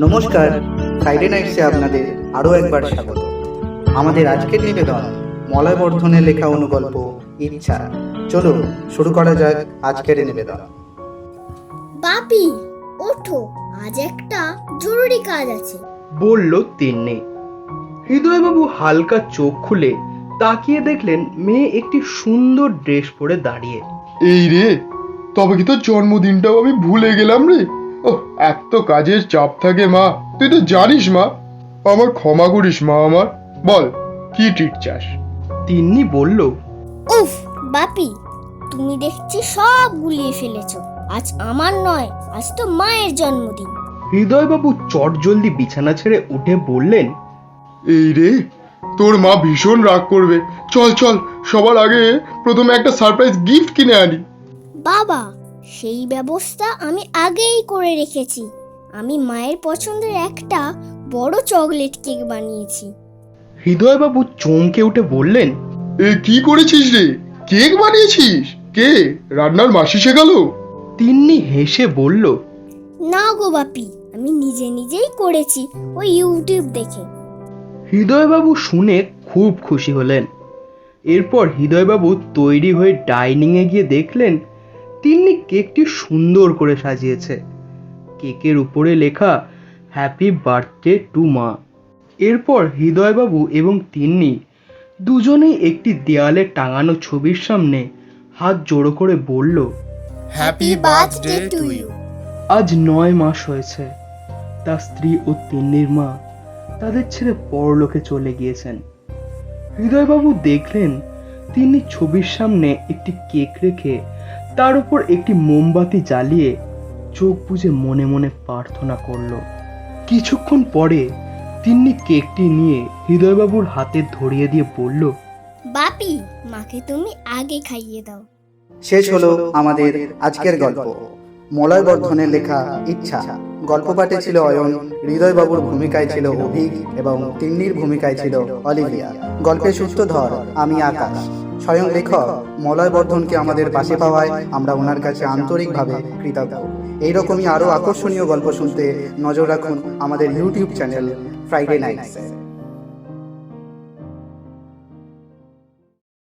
নমস্কার, ফ্রাইডে নাইটসে আপনাদের আরও একবার স্বাগত। আমাদের আজকের নিবেদন মলয় বর্ধনের লেখা অনুগল্প ইচ্ছা। চলুন শুরু করা যাক আজকের নিবেদন। বাপি, ওঠো, আজ একটা জরুরি কাজ আছে, বলল তিন্নি। হৃদয়বাবু হালকা চোখ খুলে তাকিয়ে দেখলেন মেয়ে একটি সুন্দর ড্রেস পরে দাঁড়িয়ে। এই রে, তবে কি তোর জন্মদিনটাও আমি ভুলে গেলাম রে। ও, এত কাজের চাপ থাকে মা, তুই তো জানিস মা। আমার ক্ষমা করিস মা। আমার বল, কি ট্রিট চাস? তিন্নি বলল, উফ বাপি, তুমি দেখছি সব গুলিয়ে ফেলেছো। আজ আমার নয়, আজ তো মায়ের জন্মদিন। হৃদয়বাবু চটজলদি বিছানা ছেড়ে উঠে বললেন, এই রে, তোর মা ভীষণ রাগ করবে। চল চল, সবার আগে প্রথমে একটা সারপ্রাইজ গিফট কিনে আনি। বাবা, সেই ব্যবস্থা আমি আগেই করে রেখেছি। আমি মায়ের পছন্দের একটা বড় চকলেট কেক বানিয়েছি। হৃদয়বাবু চমকে উঠে বললেন, এ কি করেছিস রে? কেক বানিয়েছিস? কে, রান্নার মাসি শেখালো? তিন্নি হেসে বলল, না গো বাপি, আমি নিজে নিজেই করেছি, ওই ইউটিউব দেখে। হৃদয়বাবু শুনে খুব খুশি হলেন। এরপর হৃদয়বাবু তৈরি হয়ে ডাইনিংয়ে গিয়ে দেখলেন তিন্নি কেকটি সুন্দর করে সাজিয়েছে। কেকের উপরে লেখা হ্যাপি বার্থডে টু মা। এরপর হৃদয়বাবু এবং তিন্নি দুজনেই একটি দেয়ালে টাঙানো ছবির সামনে হাত জোড়ো করে বলল, হ্যাপি বার্থডে টু ইউ। আজ 9 মাস হয়েছে তার স্ত্রী ও তিন্নির মা তাদের ছেড়ে পরলোকে চলে গিয়েছেন। হৃদয়বাবু দেখলেন তিনি ছবির সামনে একটি কেক রেখে তার উপর একটি মোমবাতি জ্বালিয়ে চোখ বুজে মনে মনে প্রার্থনা করল। কিছুক্ষণ পরে তিন্নি কেকটি নিয়ে হৃদয়বাবুর হাতে ধরিয়ে দিয়ে বলল, বাপি, মাকে তুমি আগে খাইয়ে দাও। শেষ হলো আমাদের আজকের গল্প মলয় বর্ধনের লেখা ইচ্ছা। গল্প পাঠে ছিল অয়ন, হৃদয়বাবুর ভূমিকায় ছিল অভিক এবং তিন্নির ভূমিকায় ছিল অলিভিয়া। গল্পের সূত্রধর আমি আকাশ। স্বয়ং লেখক মলয় বর্ধনকে আমাদের পাশে পাওয়ায় আমরা ওনার কাছে আন্তরিকভাবে কৃতজ্ঞ। এইরকমই আরও আকর্ষণীয় গল্প শুনতে নজর রাখুন আমাদের ইউটিউব চ্যানেল ফ্রাইডে নাইটস।